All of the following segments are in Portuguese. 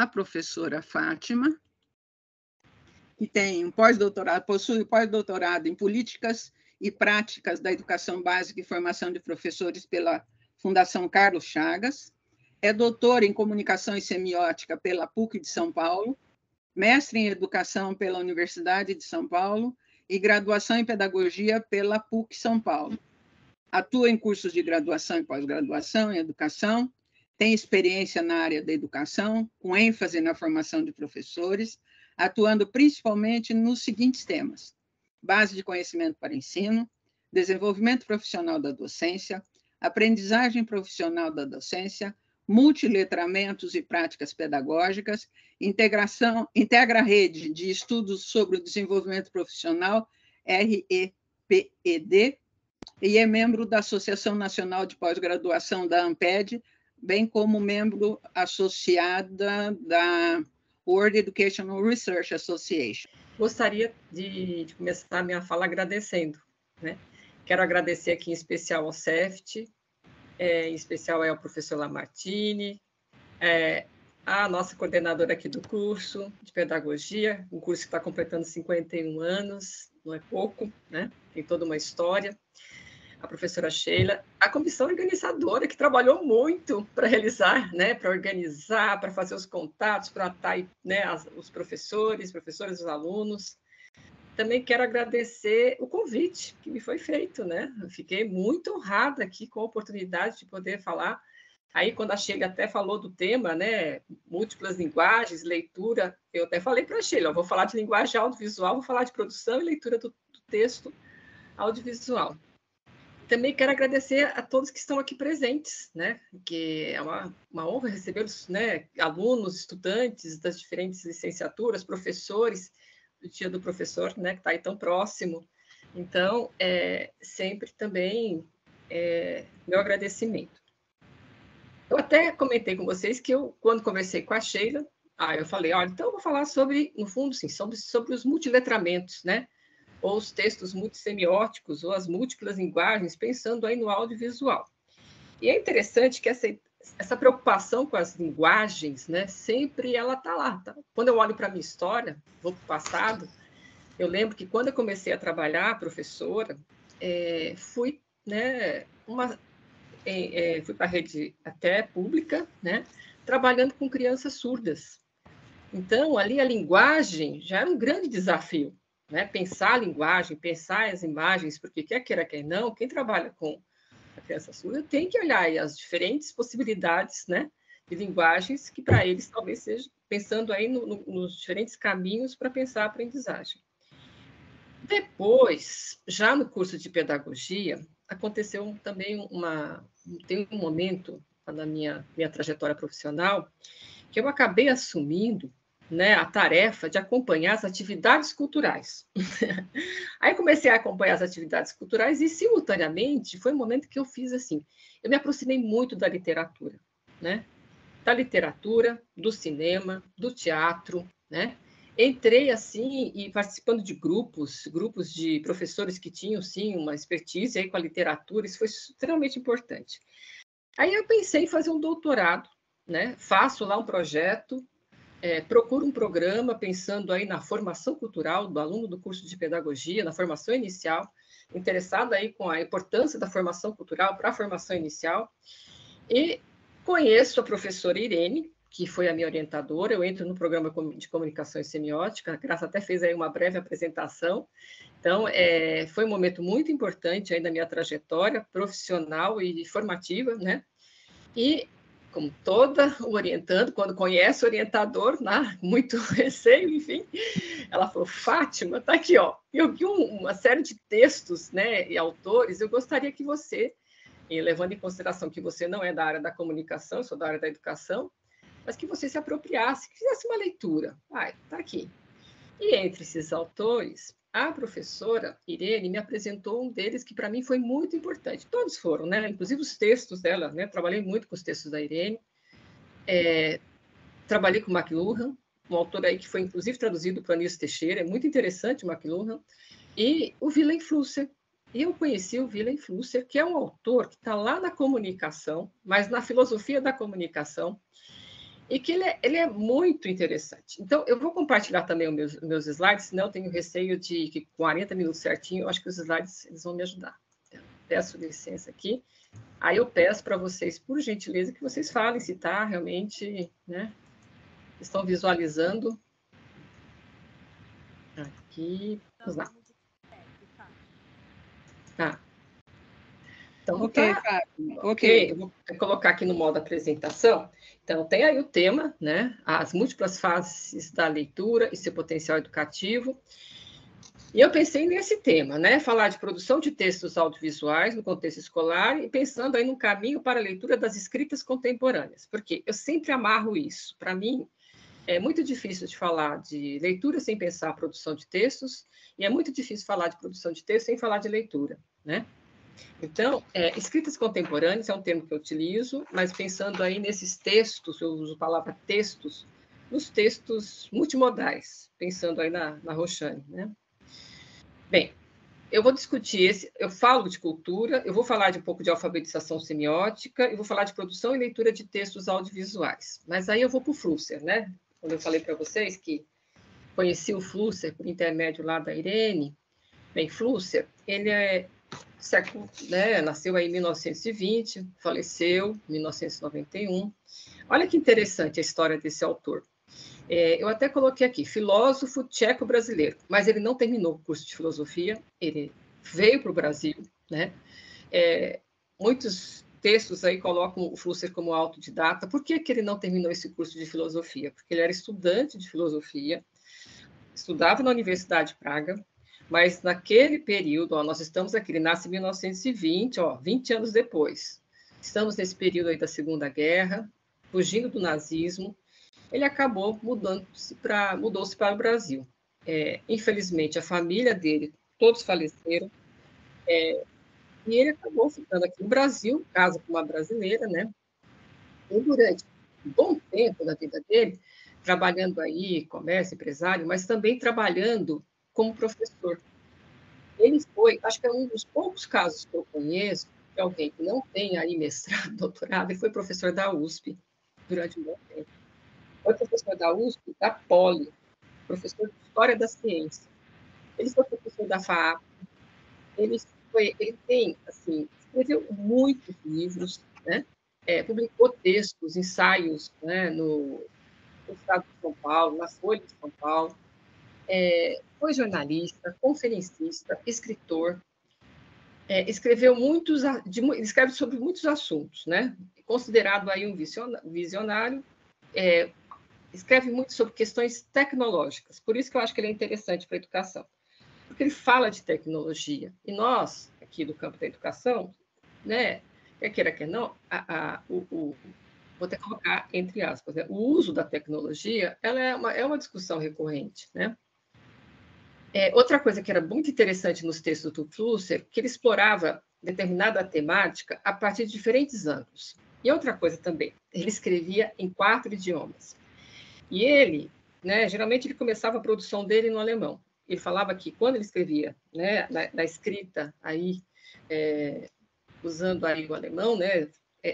a professora Fátima, que tem um pós-doutorado, possui pós-doutorado em Políticas e Práticas da Educação Básica e Formação de Professores pela Fundação Carlos Chagas, é doutora em Comunicação e Semiótica pela PUC de São Paulo, mestre em Educação pela Universidade de São Paulo e graduação em Pedagogia pela PUC São Paulo. Atua em cursos de graduação e pós-graduação em Educação, tem experiência na área da educação, com ênfase na formação de professores, atuando principalmente nos seguintes temas: base de conhecimento para ensino, desenvolvimento profissional da docência, aprendizagem profissional da docência, multiletramentos e práticas pedagógicas, integra a rede de estudos sobre o desenvolvimento profissional, REPED, e é membro da Associação Nacional de Pós-Graduação da ANPED, bem como membro associada da World Educational Research Association. Gostaria de começar a minha fala agradecendo, né? Quero agradecer aqui em especial ao CEFT, em especial ao professor Lamartine, a nossa coordenadora aqui do curso de Pedagogia, um curso que está completando 51 anos, não é pouco, né? Tem toda uma história. A professora Sheila, a comissão organizadora, que trabalhou muito para realizar, né, para organizar, para fazer os contatos, para estar, né, os professores, os alunos. Também quero agradecer o convite que me foi feito, né? Eu fiquei muito honrada aqui com a oportunidade de poder falar. Aí, quando a Sheila até falou do tema, né, múltiplas linguagens, leitura, eu até falei para a Sheila, vou falar de linguagem audiovisual, vou falar de produção e leitura do texto audiovisual. Também quero agradecer a todos que estão aqui presentes, né? Que é uma honra recebê-los, né? Alunos, estudantes das diferentes licenciaturas, professores, do Dia do Professor, né? Que está aí tão próximo. Então, sempre também meu agradecimento. Eu até comentei com vocês que quando conversei com a Sheila, eu falei, olha, então eu vou falar sobre, no fundo, sim, sobre os multiletramentos, né? Ou os textos multissemióticos, ou as múltiplas linguagens, pensando aí no audiovisual. E é interessante que essa preocupação com as linguagens, né, sempre ela está lá. Tá? Quando eu olho para a minha história, vou para o passado, eu lembro que quando eu comecei a trabalhar, professora, fui, né, fui para a rede até pública, né, trabalhando com crianças surdas. Então, ali a linguagem já era um grande desafio. Né? Pensar a linguagem, pensar as imagens, porque quer queira, quer não, quem trabalha com a criança surda tem que olhar aí as diferentes possibilidades, né, de linguagens que para eles talvez seja pensando aí nos diferentes caminhos para pensar a aprendizagem. Depois, já no curso de pedagogia, aconteceu também tem um momento na minha trajetória profissional que eu acabei assumindo, né, a tarefa de acompanhar as atividades culturais. Aí comecei a acompanhar as atividades culturais e, simultaneamente, foi um momento que eu fiz assim, eu me aproximei muito da literatura, né? Da literatura, do cinema, do teatro, né? Entrei assim e participando de grupos de professores que tinham, sim, uma expertise aí com a literatura, isso foi extremamente importante. Aí eu pensei em fazer um doutorado, né? Faço lá um projeto, procuro um programa pensando aí na formação cultural do aluno do curso de pedagogia, na formação inicial, interessado aí com a importância da formação cultural para a formação inicial, e conheço a professora Irene, que foi a minha orientadora, eu entro no programa de comunicação e semiótica, a Graça até fez aí uma breve apresentação, então foi um momento muito importante aí na minha trajetória profissional e formativa, né? E como toda orientando, quando conhece o orientador, né, muito receio, enfim, ela falou, Fátima, tá aqui, ó, eu vi uma série de textos, né, e autores, eu gostaria que você, levando em consideração que você não é da área da comunicação, eu sou da área da educação, mas que você se apropriasse, que fizesse uma leitura. Tá aqui. E entre esses autores, a professora Irene me apresentou um deles que para mim foi muito importante. Todos foram, né? Inclusive os textos dela, né? Trabalhei muito com os textos da Irene. Trabalhei com McLuhan, um autor aí que foi inclusive traduzido para Anísio Teixeira, é muito interessante o McLuhan, e o Wilhelm Flusser. E eu conheci o Wilhelm Flusser, que é um autor que está lá na comunicação, mas na filosofia da comunicação, e que ele é muito interessante. Então, eu vou compartilhar também os meus slides, senão eu tenho receio de que 40 minutos certinho, eu acho que os slides eles vão me ajudar. Então, peço licença aqui. Aí eu peço para vocês, por gentileza, que vocês falem se está realmente, né? Estão visualizando. Aqui, vamos lá. Tá. Então, Ok, tá. Fátima. Ok, eu vou colocar aqui no modo apresentação. Então, tem aí o tema, né? As múltiplas faces da leitura e seu potencial educativo. E eu pensei nesse tema, né? Falar de produção de textos audiovisuais no contexto escolar e pensando aí no caminho para a leitura das escritas contemporâneas, porque eu sempre amarro isso. Para mim, é muito difícil de falar de leitura sem pensar a produção de textos, e é muito difícil falar de produção de texto sem falar de leitura, né? Então, escritas contemporâneas é um termo que eu utilizo, mas pensando aí nesses textos, eu uso a palavra textos, nos textos multimodais, pensando aí na Roxane, né? Bem, eu vou discutir eu falo de cultura, eu vou falar de um pouco de alfabetização semiótica, eu vou falar de produção e leitura de textos audiovisuais. Mas aí eu vou para o Flusser, né? Quando eu falei para vocês que conheci o Flusser por intermédio lá da Irene. Bem, Flusser, ele nasceu aí em 1920, faleceu em 1991. Olha que interessante a história desse autor. Eu até coloquei aqui, filósofo tcheco-brasileiro, mas ele não terminou o curso de filosofia, ele veio para o Brasil, né? Muitos textos aí colocam o Flusser como autodidata. Por que ele não terminou esse curso de filosofia? Porque ele era estudante de filosofia, estudava na Universidade de Praga, mas naquele período, nós estamos aqui, ele nasce em 1920, 20 anos depois. Estamos nesse período aí da Segunda Guerra, fugindo do nazismo, ele acabou mudou-se para o Brasil. Infelizmente, a família dele, todos faleceram, e ele acabou ficando aqui no Brasil, casa com uma brasileira, né? E durante um bom tempo da vida dele, trabalhando aí, comércio, empresário, mas também trabalhando como professor. Ele foi, acho que é um dos poucos casos que eu conheço, de alguém que não tem aí mestrado, doutorado, e foi professor da USP durante um bom tempo. Foi professor da USP, da Poli, professor de História da Ciência. Ele foi professor da FAAP, ele tem, assim, escreveu muitos livros, né? Publicou textos, ensaios, né, no Estado de São Paulo, na Folha de São Paulo, foi jornalista, conferencista, escritor, escreve sobre muitos assuntos, né? Considerado aí um visionário, escreve muito sobre questões tecnológicas, por isso que eu acho que ele é interessante para a educação, porque ele fala de tecnologia, e nós, aqui do campo da educação, né, quer queira, quer não, vou até colocar entre aspas, né, o uso da tecnologia ela é uma discussão recorrente, né? Outra coisa que era muito interessante nos textos do Flusser, que ele explorava determinada temática a partir de diferentes ângulos. E outra coisa também, ele escrevia em 4 idiomas. E ele, né, geralmente ele começava a produção dele no alemão. Ele falava que quando ele escrevia, né, na escrita aí, usando aí o alemão, né,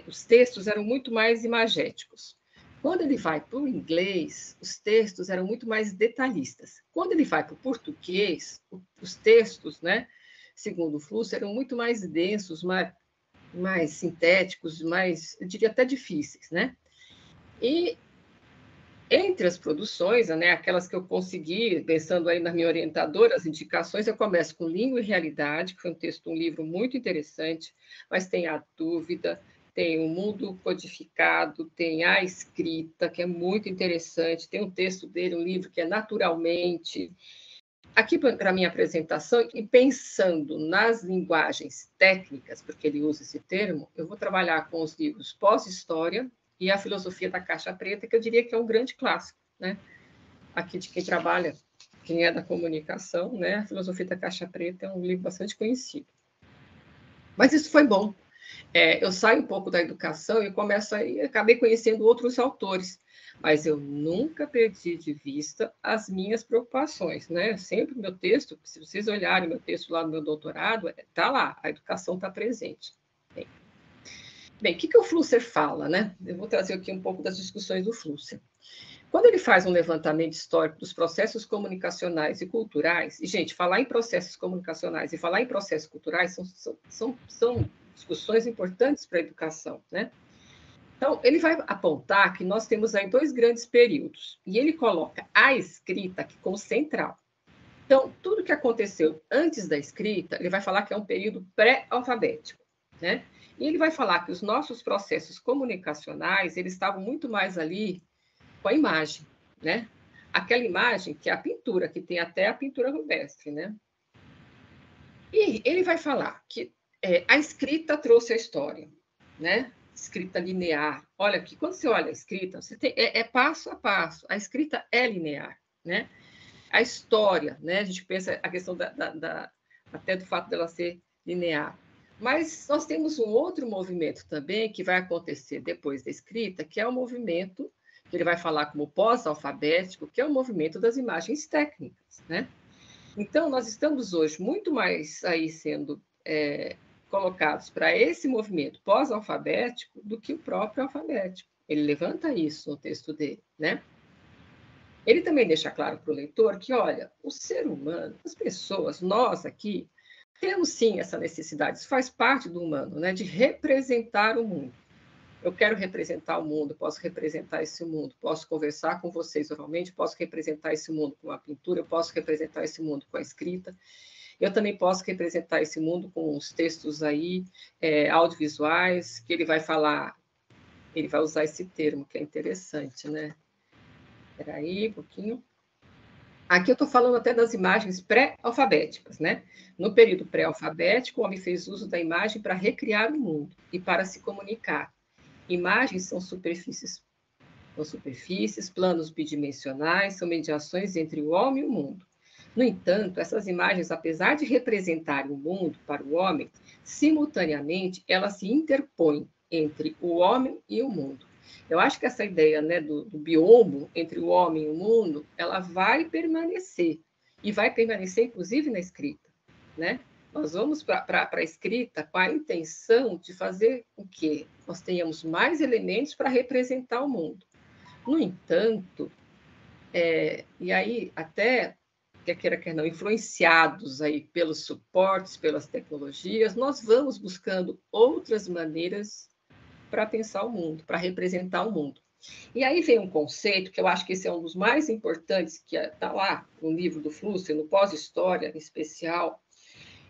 os textos eram muito mais imagéticos. Quando ele vai para o inglês, os textos eram muito mais detalhistas. Quando ele vai para o português, os textos, né, segundo o Flusser, eram muito mais densos, mais sintéticos, eu diria até difíceis, né? E entre as produções, né, aquelas que eu consegui, pensando aí na minha orientadora, as indicações, eu começo com Língua e Realidade, que foi um livro muito interessante, mas tem A Dúvida, tem O Mundo Codificado, tem A Escrita, que é muito interessante, tem um texto dele, um livro que é Naturalmente. Aqui, para a minha apresentação, e pensando nas linguagens técnicas, porque ele usa esse termo, eu vou trabalhar com os livros Pós-História e A Filosofia da Caixa Preta, que eu diria que é um grande clássico, né? Aqui de quem trabalha, quem é da comunicação, né? A Filosofia da Caixa Preta é um livro bastante conhecido. Mas isso foi bom. Eu saio um pouco da educação e começo aí, acabei conhecendo outros autores, mas eu nunca perdi de vista as minhas preocupações, né? Sempre meu texto, se vocês olharem meu texto lá no meu doutorado, está lá, a educação está presente. Bem, Bem, o que o Flusser fala, né? Eu vou trazer aqui um pouco das discussões do Flusser. Quando ele faz um levantamento histórico dos processos comunicacionais e culturais, e, gente, falar em processos comunicacionais e falar em processos culturais são discussões importantes para a educação, né? Então, ele vai apontar que nós temos aí 2 grandes períodos, e ele coloca a escrita aqui como central. Então, tudo que aconteceu antes da escrita, ele vai falar que é um período pré-alfabético, né? E ele vai falar que os nossos processos comunicacionais, eles estavam muito mais ali com a imagem, né? Aquela imagem que é a pintura, que tem até a pintura rupestre, né? E ele vai falar que a escrita trouxe a história, né? Escrita linear. Olha aqui, quando você olha a escrita, você tem, passo a passo. A escrita é linear, né? A história, né? A gente pensa a questão até do fato dela ser linear. Mas nós temos um outro movimento também que vai acontecer depois da escrita, que é o movimento que ele vai falar como pós-alfabético, que é o movimento das imagens técnicas, né? Então, nós estamos hoje muito mais aí sendo colocados para esse movimento pós-alfabético do que o próprio alfabético. Ele levanta isso no texto dele, né? Ele também deixa claro para o leitor que, olha, o ser humano, as pessoas, nós aqui, temos sim essa necessidade, isso faz parte do humano, né, de representar o mundo. Eu quero representar o mundo, posso representar esse mundo, posso conversar com vocês oralmente, posso representar esse mundo com a pintura, eu posso representar esse mundo com a escrita, eu também posso representar esse mundo com os textos aí, audiovisuais, que ele vai falar, ele vai usar esse termo, que é interessante, né? Espera aí um pouquinho. Aqui eu estou falando até das imagens pré-alfabéticas, né? No período pré-alfabético, o homem fez uso da imagem para recriar o mundo e para se comunicar. Imagens são superfícies, planos bidimensionais, são mediações entre o homem e o mundo. No entanto, essas imagens, apesar de representarem o mundo para o homem, simultaneamente elas se interpõem entre o homem e o mundo. Eu acho que essa ideia, né, do biomo entre o homem e o mundo, ela vai permanecer, e vai permanecer, inclusive, na escrita, né? Nós vamos para a escrita com a intenção de fazer o quê? Nós tenhamos mais elementos para representar o mundo. No entanto, e aí até, quer queira, quer não, influenciados aí pelos suportes, pelas tecnologias, nós vamos buscando outras maneiras para pensar o mundo, para representar o mundo. E aí vem um conceito que eu acho que esse é um dos mais importantes, que está lá no livro do Flusser, no Pós-História, em especial.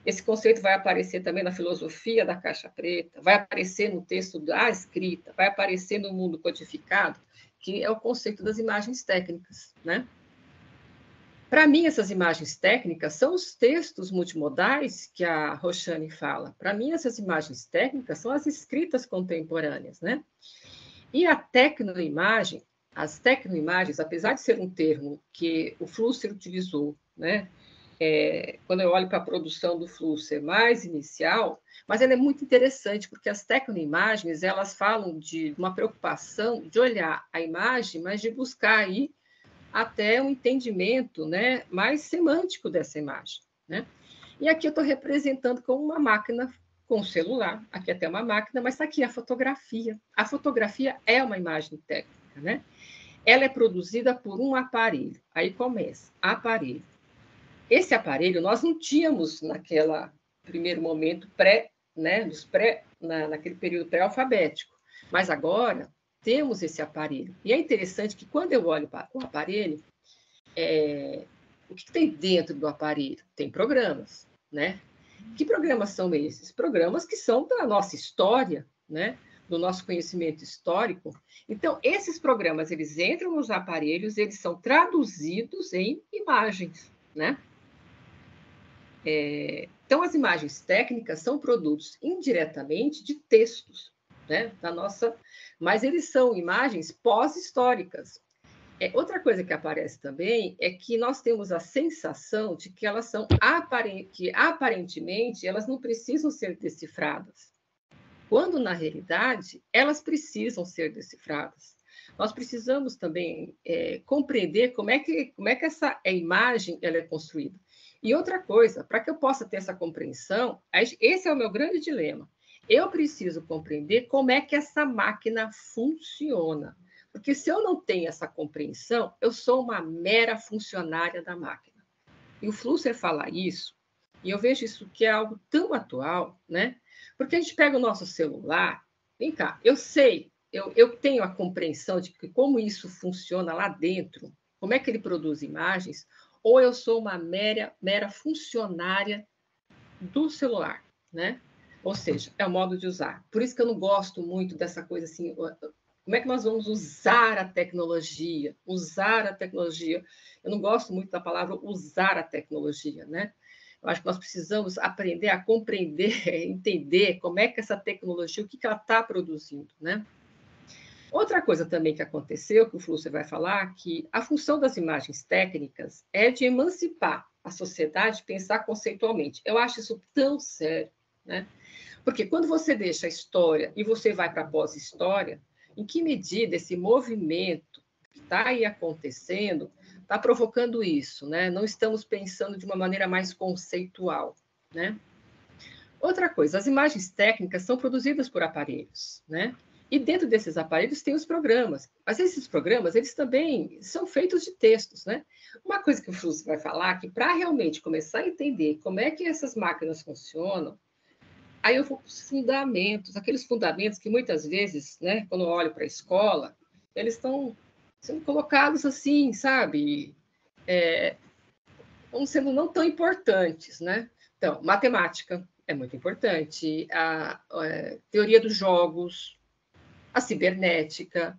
Esse conceito vai aparecer também na filosofia da caixa preta, vai aparecer no texto da escrita, vai aparecer no mundo codificado, que é o conceito das imagens técnicas, né? Para mim, essas imagens técnicas são os textos multimodais que a Roxane fala. Para mim, essas imagens técnicas são as escritas contemporâneas, né? E a tecnoimagem, as tecnoimagens, apesar de ser um termo que o Flusser utilizou, né? Quando eu olho para a produção do Flusser mais inicial, mas ela é muito interessante, porque as tecnoimagens, elas falam de uma preocupação de olhar a imagem, mas de buscar aí até um entendimento, né, mais semântico dessa imagem, né? E aqui eu estou representando com uma máquina, com um celular, aqui até uma máquina, mas está aqui a fotografia. A fotografia é uma imagem técnica, né? Ela é produzida por um aparelho. Aí começa, aparelho. Esse aparelho nós não tínhamos naquele primeiro momento naquele período pré-alfabético, mas agora temos esse aparelho. E é interessante que quando eu olho para o aparelho, o que tem dentro do aparelho? Tem programas, né? Que programas são esses? Programas que são da nossa história, né? Do nosso conhecimento histórico. Então, esses programas, eles entram nos aparelhos, eles são traduzidos em imagens, né? Então, as imagens técnicas são produtos indiretamente de textos, né? Mas eles são imagens pós-históricas. Outra coisa que aparece também é que nós temos a sensação de que elas são aparentemente elas não precisam ser decifradas, quando na realidade elas precisam ser decifradas. Nós precisamos também compreender como é que essa imagem ela é construída. E outra coisa, para que eu possa ter essa compreensão, esse é o meu grande dilema. Eu preciso compreender como é que essa máquina funciona. Porque se eu não tenho essa compreensão, eu sou uma mera funcionária da máquina. E o Flusser fala isso, e eu vejo isso que é algo tão atual, né? Porque a gente pega o nosso celular, vem cá, eu sei, eu tenho a compreensão de que como isso funciona lá dentro, como é que ele produz imagens, ou eu sou uma mera funcionária do celular, né? Ou seja, é o modo de usar. Por isso que eu não gosto muito dessa coisa assim, como é que nós vamos usar a tecnologia? Usar a tecnologia. Eu não gosto muito da palavra usar a tecnologia, né? Eu acho que nós precisamos aprender a compreender, entender como é que essa tecnologia, o que ela está produzindo, né? Outra coisa também que aconteceu, que o Flusser vai falar, que a função das imagens técnicas é de emancipar a sociedade, pensar conceitualmente. Eu acho isso tão sério, né? Porque quando você deixa a história e você vai para a pós-história, em que medida esse movimento que está aí acontecendo está provocando isso, né? Não estamos pensando de uma maneira mais conceitual, né? Outra coisa, as imagens técnicas são produzidas por aparelhos, né? E dentro desses aparelhos tem os programas. Mas esses programas, eles também são feitos de textos, né? Uma coisa que o Flusser vai falar, que para realmente começar a entender como é que essas máquinas funcionam, aí eu vou para os fundamentos, aqueles fundamentos que muitas vezes, né, quando eu olho para a escola, eles estão sendo colocados assim, sabe? Como sendo não tão importantes, né? Então, matemática é muito importante, a teoria dos jogos, a cibernética,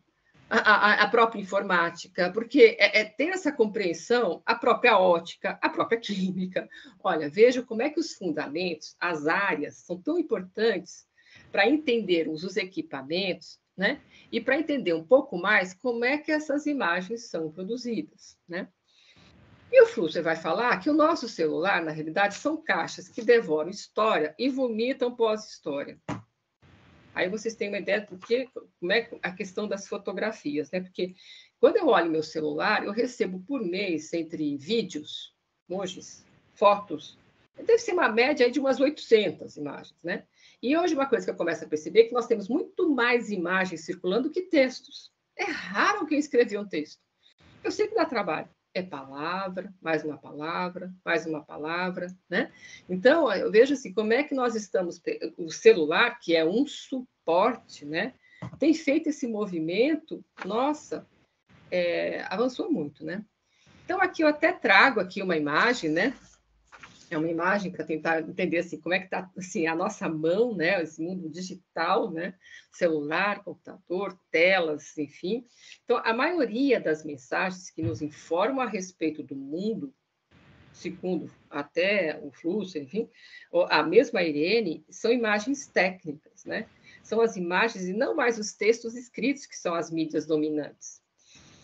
a própria informática, porque ter essa compreensão, a própria ótica, a própria química. Olha, veja como é que os fundamentos, as áreas, são tão importantes para entendermos os equipamentos, né? E para entender um pouco mais como é que essas imagens são produzidas, né? E o Flusser vai falar que o nosso celular, na realidade, são caixas que devoram história e vomitam pós-história. Aí vocês têm uma ideia do que, como é a questão das fotografias, né? Porque quando eu olho meu celular, eu recebo por mês, entre vídeos, emojis, fotos, deve ser uma média de umas 800 imagens, né? E hoje uma coisa que eu começo a perceber é que nós temos muito mais imagens circulando que textos. É raro alguém escrever um texto. Eu sei que dá trabalho. É palavra, mais uma palavra, né? Então, eu vejo assim, como é que nós estamos... O celular, que é um suporte, né? Tem feito esse movimento, nossa, avançou muito, né? Então, aqui eu até trago aqui uma imagem, né? É uma imagem para tentar entender assim, como é que está assim, a nossa mão, né? Esse mundo digital, né? Celular, computador, telas, enfim. Então, a maioria das mensagens que nos informam a respeito do mundo, segundo até o Flusser, enfim, a mesma Irene, são imagens técnicas, né? São as imagens e não mais os textos escritos que são as mídias dominantes.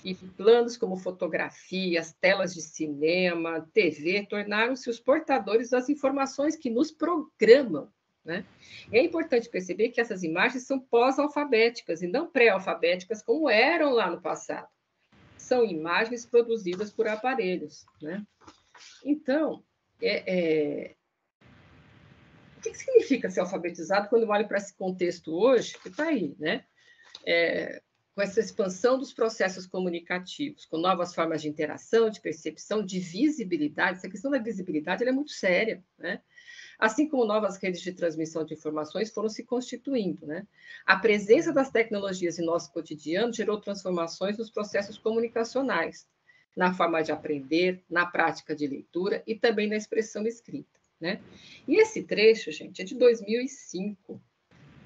E planos como fotografias, telas de cinema, TV, tornaram-se os portadores das informações que nos programam, né? E é importante perceber que essas imagens são pós-alfabéticas e não pré-alfabéticas, como eram lá no passado. São imagens produzidas por aparelhos, né? Então, o que significa ser alfabetizado quando eu olho para esse contexto hoje, que está aí, né? Com essa expansão dos processos comunicativos, com novas formas de interação, de percepção, de visibilidade. Essa questão da visibilidade é muito séria, né? Assim como novas redes de transmissão de informações foram se constituindo, né? A presença das tecnologias em nosso cotidiano gerou transformações nos processos comunicacionais, na forma de aprender, na prática de leitura e também na expressão escrita, né? E esse trecho, gente, é de 2005,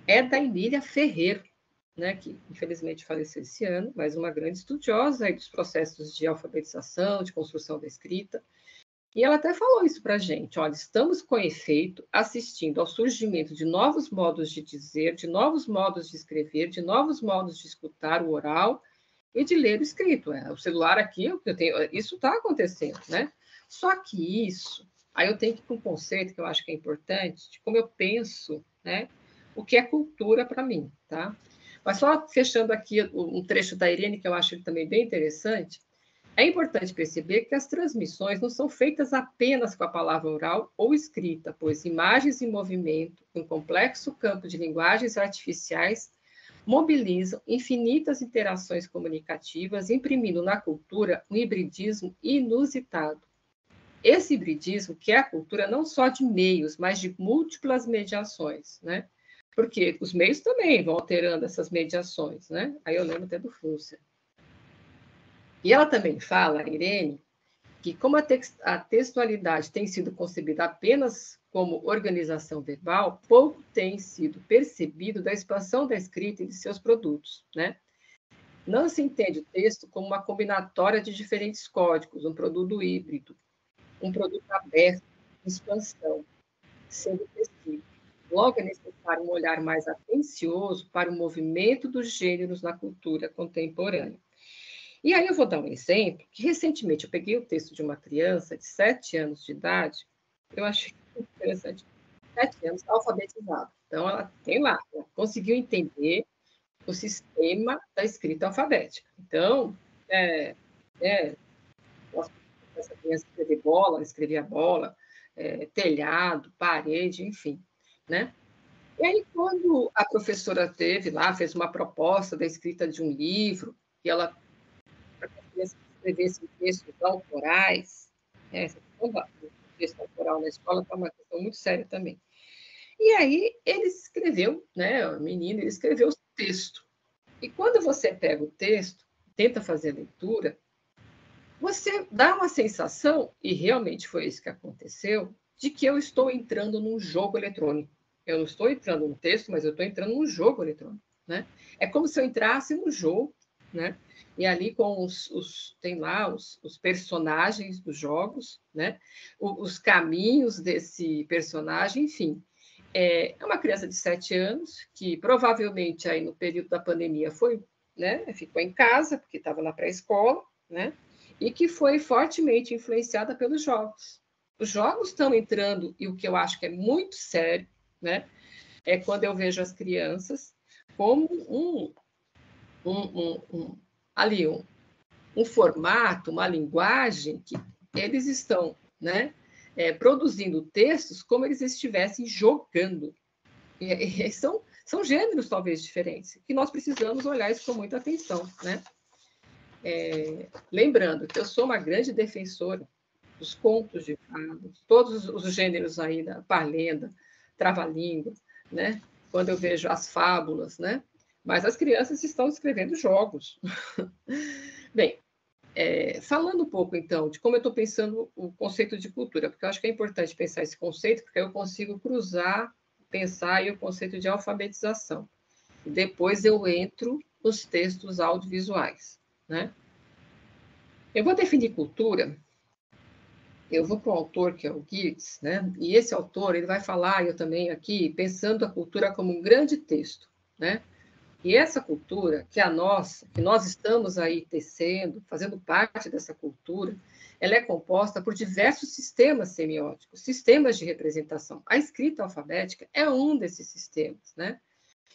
é da Emília Ferreiro, né, que infelizmente faleceu esse ano, mas uma grande estudiosa aí dos processos de alfabetização, de construção da escrita. E ela até falou isso para a gente: olha, estamos, com efeito, assistindo ao surgimento de novos modos de dizer, de novos modos de escrever, de novos modos de escutar o oral e de ler o escrito. O celular aqui, isso está acontecendo, né? Só que isso, aí eu tenho que ir para um conceito que eu acho que é importante, de como eu penso, né? O que é cultura para mim, tá? Mas só fechando aqui um trecho da Irene, que eu acho também bem interessante, É importante perceber que as transmissões não são feitas apenas com a palavra oral ou escrita, pois imagens em movimento, um complexo campo de linguagens artificiais, mobilizam infinitas interações comunicativas, imprimindo na cultura um hibridismo inusitado. Esse hibridismo que é a cultura não só de meios, mas de múltiplas mediações, né? Porque os meios também vão alterando essas mediações, né? Aí eu lembro até do Flusser. E ela também fala, Irene, que como a textualidade tem sido concebida apenas como organização verbal, pouco tem sido percebido da expansão da escrita e de seus produtos, né? Não se entende o texto como uma combinatória de diferentes códigos, um produto híbrido, um produto aberto, de expansão, sendo tecido. Logo, é necessário um olhar mais atencioso para o movimento dos gêneros na cultura contemporânea. E aí eu vou dar um exemplo, que recentemente eu peguei o texto de uma criança de 7 anos de idade, eu achei muito interessante, 7 anos, alfabetizada. Então, ela tem lá, ela conseguiu entender o sistema da escrita alfabética. Então, essa criança escrever bola, escrevia bola, telhado, parede, enfim, né? E aí, quando a professora teve lá, fez uma proposta da escrita de um livro, e ela escrevesse textos autorais, né? Essa questão do texto autoral na escola é uma questão muito séria também. E aí ele escreveu, né, o menino, ele escreveu o texto. E quando você pega o texto, tenta fazer a leitura, você dá uma sensação, e realmente foi isso que aconteceu, de que eu estou entrando num jogo eletrônico. Eu não estou entrando no texto, mas eu estou entrando num jogo eletrônico, né? É como se eu entrasse no jogo, né? E ali com tem lá os personagens dos jogos, né? Os caminhos desse personagem, enfim. É uma criança de 7 anos que provavelmente aí no período da pandemia foi, né? Ficou em casa porque estava na pré-escola, né? E que foi fortemente influenciada pelos jogos. Os jogos estão entrando, e o que eu acho que é muito sério, né, é quando eu vejo as crianças como ali, um formato, uma linguagem que eles estão, né, produzindo textos como eles estivessem jogando. E são gêneros talvez diferentes, que nós precisamos olhar isso com muita atenção, né? Lembrando que eu sou uma grande defensora dos contos de fadas, todos os gêneros aí da parlenda, trava-língua, né? Quando eu vejo as fábulas, né? Mas as crianças estão escrevendo jogos. Bem, falando um pouco, então, de como eu estou pensando o conceito de cultura, porque eu acho que é importante pensar esse conceito, porque eu consigo cruzar, pensar aí o conceito de alfabetização. E depois eu entro nos textos audiovisuais, né? Eu vou definir cultura, eu vou para o autor, que é o Geertz, né? E esse autor ele vai falar, eu também aqui, pensando a cultura como um grande texto, né? E essa cultura, que é a nossa, que nós estamos aí tecendo, fazendo parte dessa cultura, ela é composta por diversos sistemas semióticos, sistemas de representação. A escrita alfabética é um desses sistemas, né?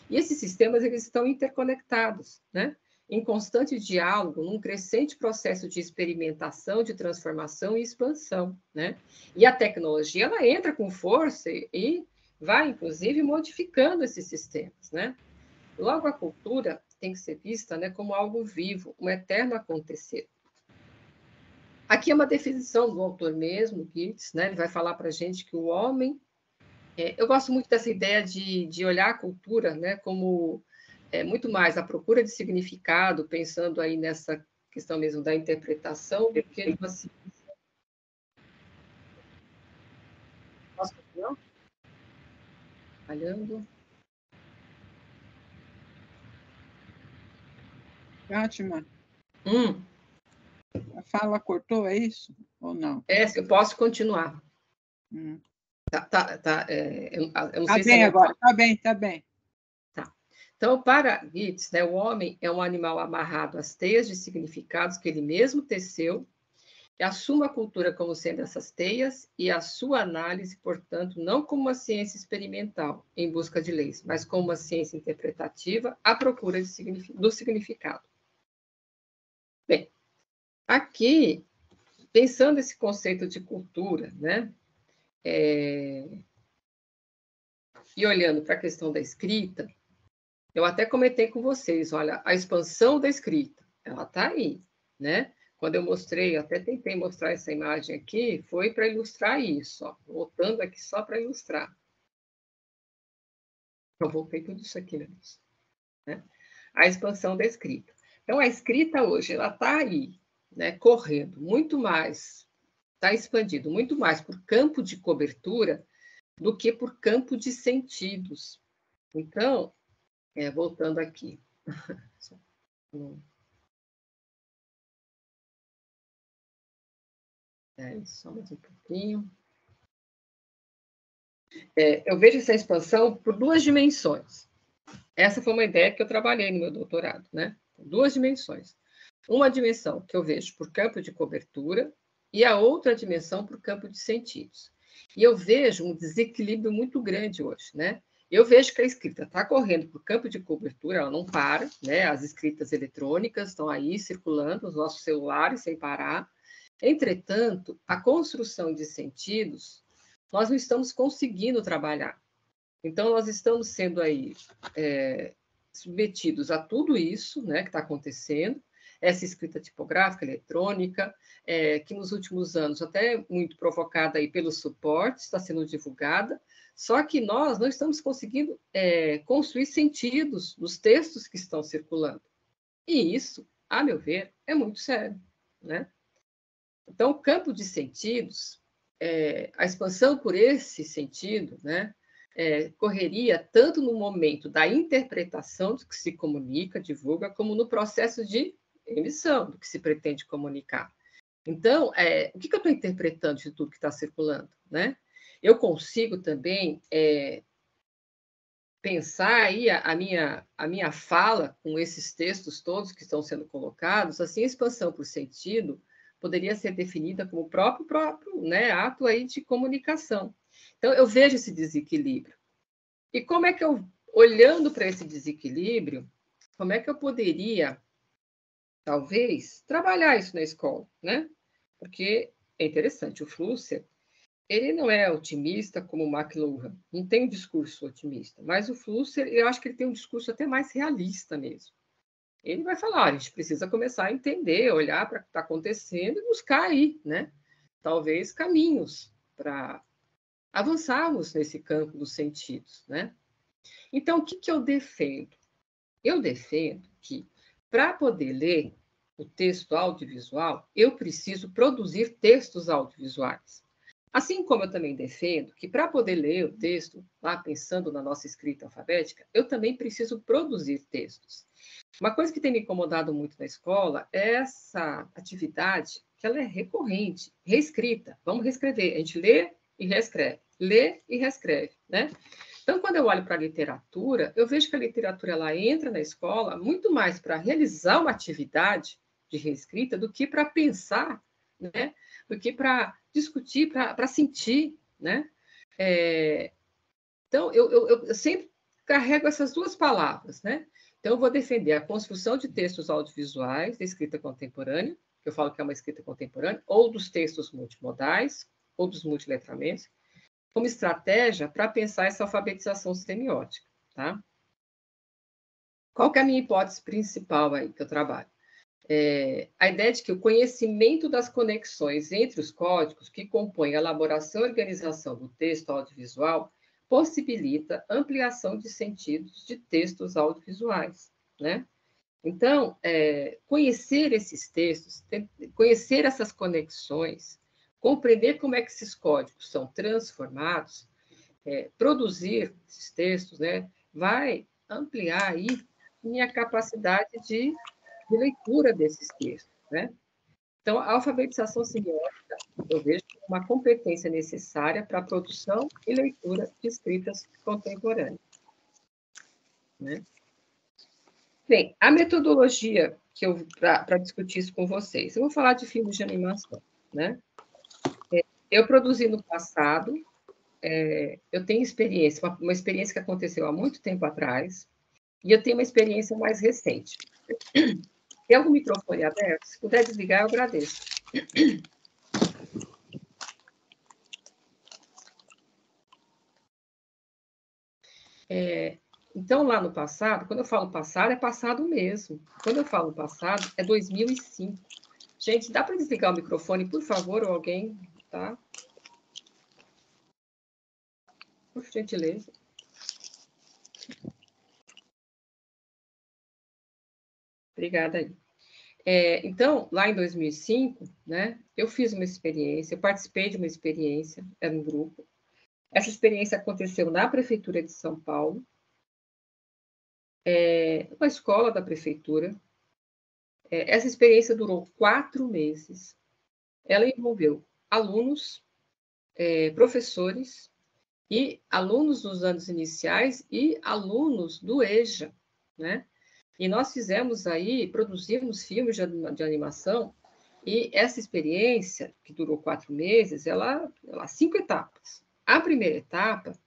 E esses sistemas eles estão interconectados, né? Em constante diálogo, num crescente processo de experimentação, de transformação e expansão, né? E a tecnologia ela entra com força e vai, inclusive, modificando esses sistemas, né? Logo, a cultura tem que ser vista, né, como algo vivo, um eterno acontecer. Aqui é uma definição do autor mesmo, Geertz, né? Ele vai falar para a gente que o homem eu gosto muito dessa ideia de olhar a cultura, né, como muito mais a procura de significado, pensando aí nessa questão mesmo da interpretação, do que uma ciência. Posso continuar? Falhando. Fátima, Hum. a fala cortou, é isso? Ou não? Eu posso continuar. Eu não sei se bem a agora, tá bem, tá bem. Tá. Então, para Geertz, né, o homem é um animal amarrado às teias de significados que ele mesmo teceu, e assume a cultura como sendo essas teias e a sua análise, portanto, não como uma ciência experimental em busca de leis, mas como uma ciência interpretativa à procura do significado. Bem, Aqui, pensando esse conceito de cultura, né? E olhando para a questão da escrita, eu até comentei com vocês, olha, a expansão da escrita, ela está aí, né? Quando eu mostrei, até tentei mostrar essa imagem aqui, foi para ilustrar isso, ó, voltando aqui só para ilustrar. Eu voltei tudo isso aqui, né? A expansão da escrita. Então, a escrita hoje, ela está aí, né, correndo muito mais, está expandindo muito mais por campo de cobertura do que por campo de sentidos. Então, voltando aqui. Só mais um pouquinho. Eu vejo essa expansão por duas dimensões. Essa foi uma ideia que eu trabalhei no meu doutorado, né? Duas dimensões. Uma dimensão que eu vejo por campo de cobertura e a outra dimensão por campo de sentidos. E eu vejo um desequilíbrio muito grande hoje, né? Eu vejo que a escrita está correndo por campo de cobertura, ela não para, né? As escritas eletrônicas estão aí circulando nos nossos celulares sem parar. Entretanto, a construção de sentidos, nós não estamos conseguindo trabalhar. Então, nós estamos sendo aí submetidos a tudo isso, né, que está acontecendo, essa escrita tipográfica, eletrônica, que nos últimos anos, até muito provocada aí pelos suportes, está sendo divulgada, só que nós não estamos conseguindo construir sentidos nos textos que estão circulando. E isso, a meu ver, é muito sério, né? Então, o campo de sentidos, a expansão por esse sentido, né, correria tanto no momento da interpretação do que se comunica, divulga, como no processo de emissão do que se pretende comunicar. Então, o que eu estou interpretando de tudo que está circulando, né? Eu consigo também pensar aí a minha fala com esses textos todos que estão sendo colocados, assim, a expansão por sentido poderia ser definida como próprio né, ato aí de comunicação. Então, eu vejo esse desequilíbrio. E como é que eu, olhando para esse desequilíbrio, como é que eu poderia, talvez, trabalhar isso na escola, né? Porque é interessante, o Flusser, ele não é otimista como o McLuhan, não tem um discurso otimista, mas o Flusser, eu acho que ele tem um discurso até mais realista mesmo. Ele vai falar, a gente precisa começar a entender, olhar para o que está acontecendo e buscar aí, né? Talvez caminhos para avançarmos nesse campo dos sentidos, né? Então, o que eu defendo? Eu defendo que, para poder ler o texto audiovisual, eu preciso produzir textos audiovisuais. Assim como eu também defendo que, para poder ler o texto, lá pensando na nossa escrita alfabética, eu também preciso produzir textos. Uma coisa que tem me incomodado muito na escola é essa atividade que ela é recorrente, reescrita. Vamos reescrever. A gente lê e reescreve, né? Então, quando eu olho para a literatura, eu vejo que a literatura ela entra na escola muito mais para realizar uma atividade de reescrita do que para pensar, né? Do que para discutir, para sentir, né? Então, eu sempre carrego essas duas palavras, né? Então, eu vou defender a construção de textos audiovisuais da escrita contemporânea, que eu falo que é uma escrita contemporânea, ou dos textos multimodais, ou dos multiletramentos, como estratégia para pensar essa alfabetização semiótica, tá? Qual que é a minha hipótese principal aí que eu trabalho? A ideia de que o conhecimento das conexões entre os códigos que compõem a elaboração e organização do texto audiovisual possibilita ampliação de sentidos de textos audiovisuais, né? Então, conhecer esses textos, conhecer essas conexões, compreender como é que esses códigos são transformados, produzir esses textos, né, vai ampliar aí minha capacidade de leitura desses textos, né? Então, a alfabetização semiótica, eu vejo como uma competência necessária para a produção e leitura de escritas contemporâneas, né? Bem, a metodologia que eu para discutir isso com vocês, eu vou falar de filmes de animação, né? Eu produzi no passado, eu tenho experiência, uma experiência que aconteceu há muito tempo atrás, e eu tenho uma experiência mais recente. Tem algum microfone aberto? Se puder desligar, eu agradeço. Então, lá no passado, quando eu falo passado, é passado mesmo. Quando eu falo passado, é 2005. Gente, dá para desligar o microfone, por favor, ou alguém, tá? Por gentileza. Obrigada aí. Então, lá em 2005, né, eu fiz uma experiência, eu participei de uma experiência, era um grupo. Essa experiência aconteceu na Prefeitura de São Paulo, uma escola da Prefeitura. Essa experiência durou 4 meses. Ela envolveu alunos, professores e alunos dos anos iniciais e alunos do EJA, né? E nós fizemos aí, produzimos filmes de animação, e essa experiência, que durou 4 meses, ela 5 etapas. A primeira etapa,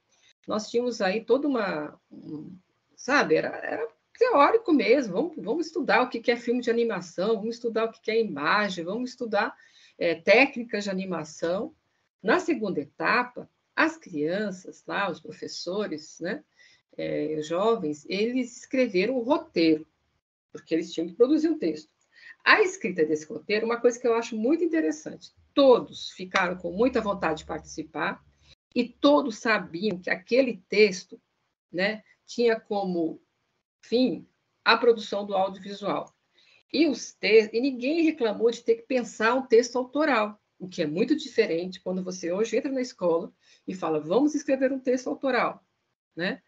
nós tínhamos aí toda sabe, era teórico mesmo, vamos estudar o que é filme de animação, vamos estudar o que é imagem, vamos estudar técnicas de animação. Na segunda etapa, as crianças lá, os professores, né, os jovens, eles escreveram o roteiro, porque eles tinham que produzir um texto. A escrita desse roteiro, uma coisa que eu acho muito interessante, todos ficaram com muita vontade de participar e todos sabiam que aquele texto, né, tinha como fim a produção do audiovisual. E ninguém reclamou de ter que pensar um texto autoral, o que é muito diferente quando você hoje entra na escola e fala, vamos escrever um texto autoral, né?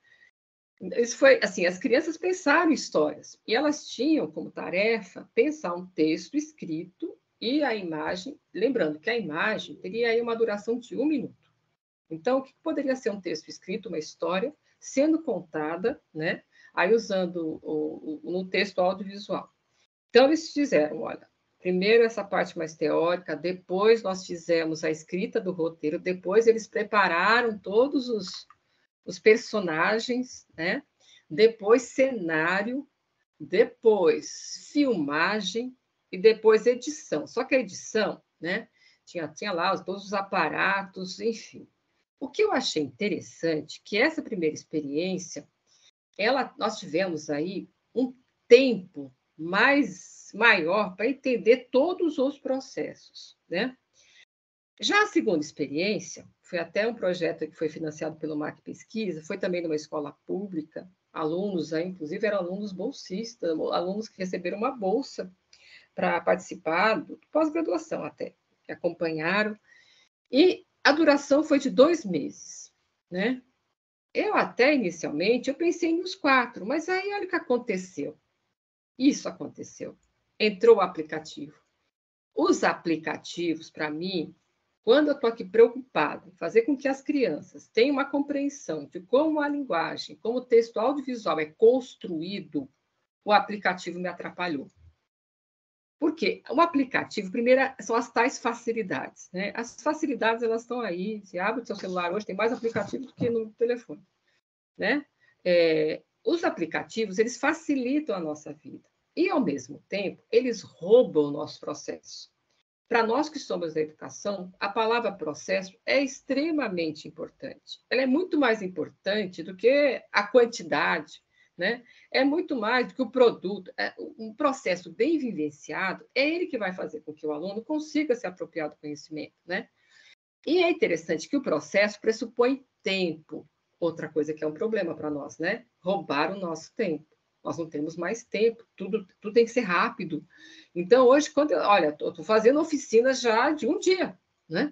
Isso foi assim, as crianças pensaram histórias e elas tinham como tarefa pensar um texto escrito e a imagem, lembrando que a imagem teria aí uma duração de 1 minuto. Então, o que poderia ser um texto escrito, uma história, sendo contada, né? Aí usando no texto audiovisual. Então, eles fizeram, olha, primeiro essa parte mais teórica, depois nós fizemos a escrita do roteiro, depois eles prepararam todos os personagens, né? Depois cenário, depois filmagem e depois edição. Só que a edição, né? Tinha lá todos os aparatos, enfim. O que eu achei interessante que essa primeira experiência, nós tivemos aí um tempo maior para entender todos os processos, né? Já a segunda experiência, foi até um projeto que foi financiado pelo MAC Pesquisa, foi também numa escola pública, alunos, inclusive eram alunos bolsistas, alunos que receberam uma bolsa para participar do pós-graduação até, que acompanharam, e a duração foi de 2 meses, né? Eu até, inicialmente, eu pensei nos 4, mas aí olha o que aconteceu. Isso aconteceu. Entrou o aplicativo. Os aplicativos, para mim, quando eu estou aqui preocupada em fazer com que as crianças tenham uma compreensão de como a linguagem, como o texto audiovisual é construído, o aplicativo me atrapalhou. Por quê? O aplicativo, primeiro, são as tais facilidades, né? As facilidades, elas estão aí. Se abre o seu celular hoje, tem mais aplicativo do que no telefone, né? Os aplicativos, eles facilitam a nossa vida. E, ao mesmo tempo, eles roubam o nosso processo. Para nós que somos da educação, a palavra processo é extremamente importante. Ela é muito mais importante do que a quantidade, né? É muito mais do que o produto. Um processo bem vivenciado é ele que vai fazer com que o aluno consiga se apropriar do conhecimento, né? E é interessante que o processo pressupõe tempo. Outra coisa que é um problema para nós, né? Roubar o nosso tempo. Nós não temos mais tempo, tudo tem que ser rápido. Então, hoje, olha, estou fazendo oficina já de um dia, né?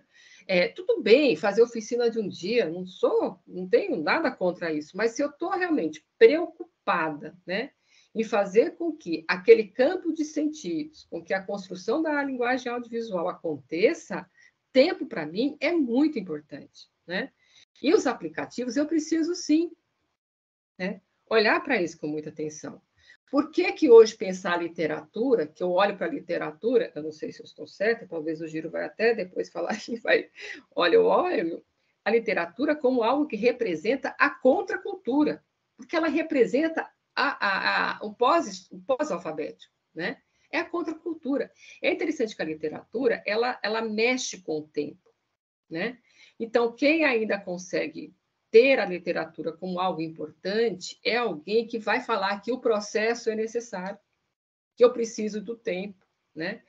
Tudo bem fazer oficina de um dia, não tenho nada contra isso, mas se eu estou realmente preocupada, né, em fazer com que aquele campo de sentidos, com que a construção da linguagem audiovisual aconteça, tempo, para mim, é muito importante, né? E os aplicativos, eu preciso, sim, né, olhar para isso com muita atenção. Por que hoje pensar a literatura, que eu olho para a literatura, eu não sei se eu estou certa, talvez o Giro vai até depois falar que vai... Olha, eu olho a literatura como algo que representa a contracultura, porque ela representa o pós-alfabético, né? É a contracultura. É interessante que a literatura, ela mexe com o tempo, né? Então, quem ainda consegue ter a literatura como algo importante é alguém que vai falar que o processo é necessário, que eu preciso do tempo, né?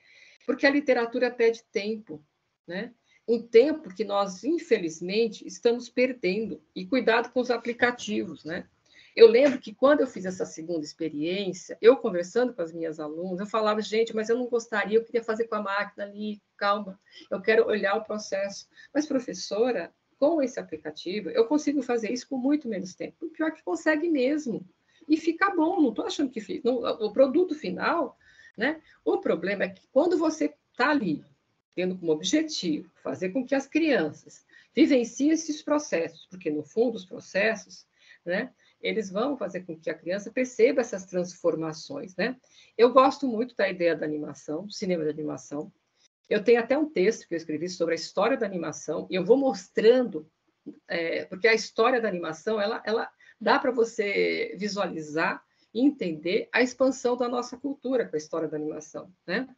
Porque a literatura pede tempo, né? Um tempo que nós, infelizmente, estamos perdendo. E cuidado com os aplicativos, né? Eu lembro que quando eu fiz essa segunda experiência, eu conversando com as minhas alunas, eu falava, gente, mas eu não gostaria, eu queria fazer com a máquina ali, calma, eu quero olhar o processo. Mas, professora, com esse aplicativo, eu consigo fazer isso com muito menos tempo. O pior é que consegue mesmo. E fica bom, não estou achando que fica. O produto final, né? O problema é que quando você está ali, tendo como objetivo fazer com que as crianças vivenciem esses processos, porque, no fundo, os processos, né, eles vão fazer com que a criança perceba essas transformações, né? Eu gosto muito da ideia da animação, do cinema de animação. Eu tenho até um texto que eu escrevi sobre a história da animação, e eu vou mostrando, porque a história da animação, ela dá para você visualizar e entender a expansão da nossa cultura com a história da animação, né?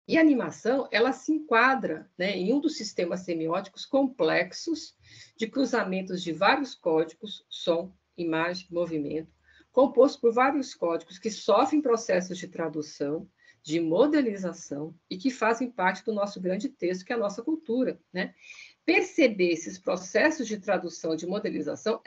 E a animação, ela se enquadra, né, em um dos sistemas semióticos complexos de cruzamentos de vários códigos, som, imagem, movimento, composto por vários códigos que sofrem processos de tradução, de modelização e que fazem parte do nosso grande texto, que é a nossa cultura, né? Perceber esses processos de tradução, de modelização,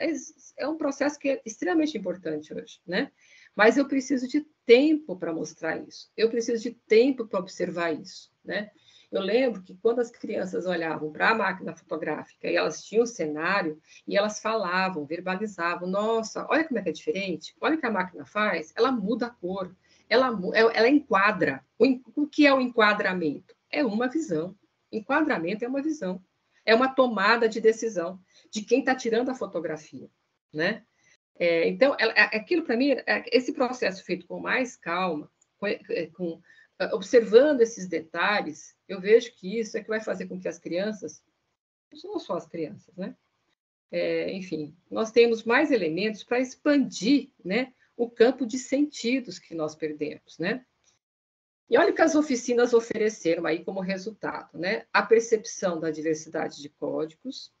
é um processo que é extremamente importante hoje, né? Mas eu preciso de tempo para mostrar isso. Eu preciso de tempo para observar isso, né? Eu lembro que quando as crianças olhavam para a máquina fotográfica e elas tinham o cenário e elas falavam, verbalizavam, nossa, olha como é que é diferente, olha o que a máquina faz, ela muda a cor, ela enquadra. O que é o enquadramento? É uma visão. Enquadramento é uma visão. É uma tomada de decisão de quem está tirando a fotografia, né? Então, aquilo para mim, esse processo feito com mais calma, observando esses detalhes, eu vejo que isso é que vai fazer com que as crianças, não só as crianças, né? Enfim, nós temos mais elementos para expandir, né, o campo de sentidos que nós perdemos, né? E olha o que as oficinas ofereceram aí como resultado, né? A percepção da diversidade de códigos,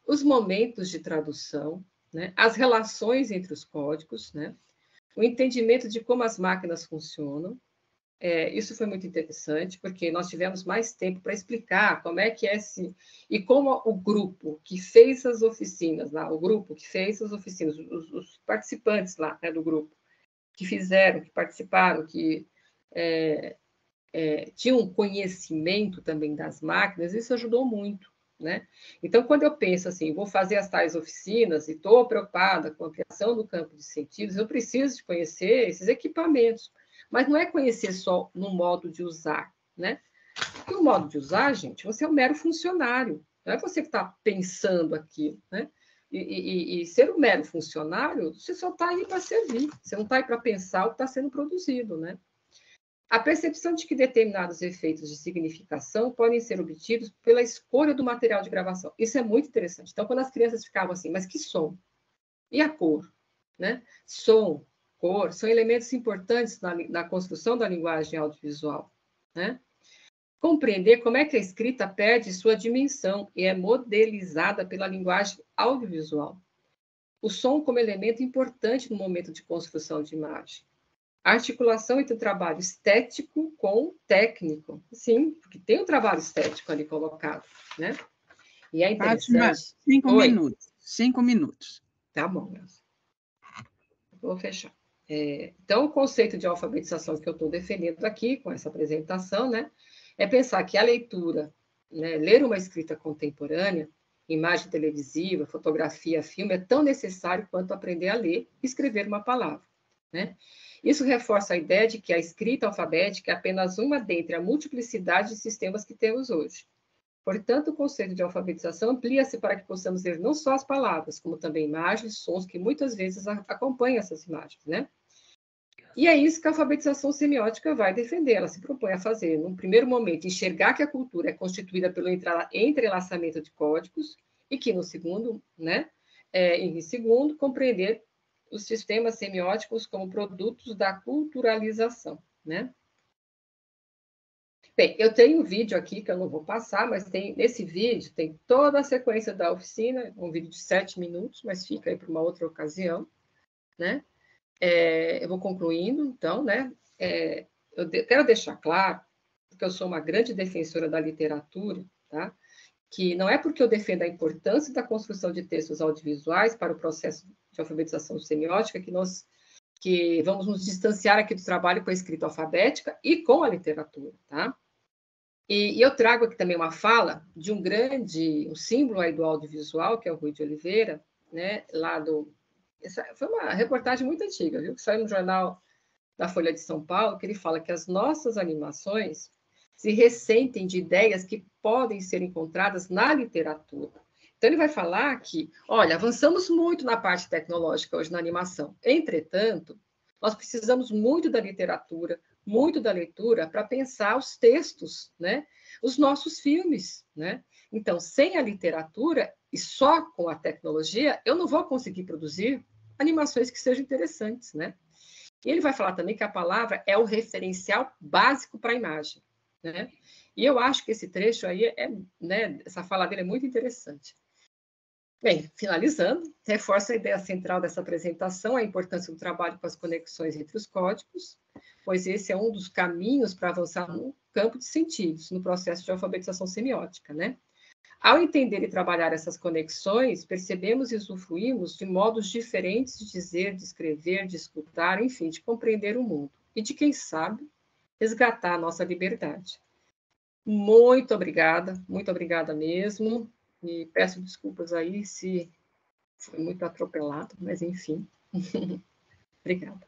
os momentos de tradução, né? As relações entre os códigos, né? O entendimento de como as máquinas funcionam. Isso foi muito interessante, porque nós tivemos mais tempo para explicar como é que é esse... E como o grupo que fez as oficinas lá, o grupo que fez as oficinas, os participantes lá, né, do grupo, que fizeram, que participaram, que tinham um conhecimento também das máquinas, isso ajudou muito, né? Então, quando eu penso assim, vou fazer as tais oficinas e estou preocupada com a criação do campo de sentidos, eu preciso de conhecer esses equipamentos, mas não é conhecer só no modo de usar, né? Porque o modo de usar, gente, você é um mero funcionário, não é você que está pensando aquilo, né? E ser um mero funcionário, você só está aí para servir, você não está aí para pensar o que está sendo produzido, né? A percepção de que determinados efeitos de significação podem ser obtidos pela escolha do material de gravação. Isso é muito interessante. Então, quando as crianças ficavam assim, mas que som? E a cor? Né? Som, cor, são elementos importantes na construção da linguagem audiovisual. Né? Compreender como é que a escrita perde sua dimensão e é modelizada pela linguagem audiovisual. O som como elemento importante no momento de construção de imagem. A articulação entre o trabalho estético com o técnico. Sim, porque tem um trabalho estético ali colocado, né? E é interessante... Fátima, 5 minutos. 5 minutos. Tá bom, Nelson. Vou fechar. Então, o conceito de alfabetização que eu estou defendendo aqui, com essa apresentação, né, é pensar que a leitura, né, ler uma escrita contemporânea, imagem televisiva, fotografia, filme, é tão necessário quanto aprender a ler e escrever uma palavra, né? Isso reforça a ideia de que a escrita alfabética é apenas uma dentre a multiplicidade de sistemas que temos hoje. Portanto, o conceito de alfabetização amplia-se para que possamos ler não só as palavras, como também imagens, sons que muitas vezes acompanham essas imagens, né? E é isso que a alfabetização semiótica vai defender. Ela se propõe a fazer, num primeiro momento, enxergar que a cultura é constituída pelo entrelaçamento de códigos e que, no segundo, né, compreender os sistemas semióticos como produtos da culturalização, né? Bem, eu tenho um vídeo aqui que eu não vou passar, mas nesse vídeo tem toda a sequência da oficina, um vídeo de 7 minutos, mas fica aí para uma outra ocasião, né? Eu vou concluindo, então, né? Eu quero deixar claro, porque eu sou uma grande defensora da literatura, tá? Que não é porque eu defendo a importância da construção de textos audiovisuais para o processo de alfabetização semiótica que vamos nos distanciar aqui do trabalho com a escrita alfabética e com a literatura, tá? E eu trago aqui também uma fala de um símbolo aí do audiovisual, que é o Rui de Oliveira, né? Essa foi uma reportagem muito antiga, viu? Que saiu no jornal da Folha de São Paulo, que ele fala que as nossas animações se ressentem de ideias que podem ser encontradas na literatura. Então, ele vai falar que, olha, avançamos muito na parte tecnológica hoje na animação. Entretanto, nós precisamos muito da literatura, muito da leitura para pensar os textos, né? Os nossos filmes, né? Então, sem a literatura e só com a tecnologia, eu não vou conseguir produzir animações que sejam interessantes, né? E ele vai falar também que a palavra é o referencial básico para a imagem, né? E eu acho que esse trecho aí né, essa fala dele é muito interessante. Bem, finalizando, reforço a ideia central dessa apresentação, a importância do trabalho com as conexões entre os códigos, pois esse é um dos caminhos para avançar no campo de sentidos, no processo de alfabetização semiótica, né? Ao entender e trabalhar essas conexões, percebemos e usufruímos de modos diferentes de dizer, de escrever, de escutar, enfim, de compreender o mundo. E de, quem sabe, resgatar a nossa liberdade. Muito obrigada mesmo. E peço desculpas aí se foi muito atropelado, mas enfim. Obrigada.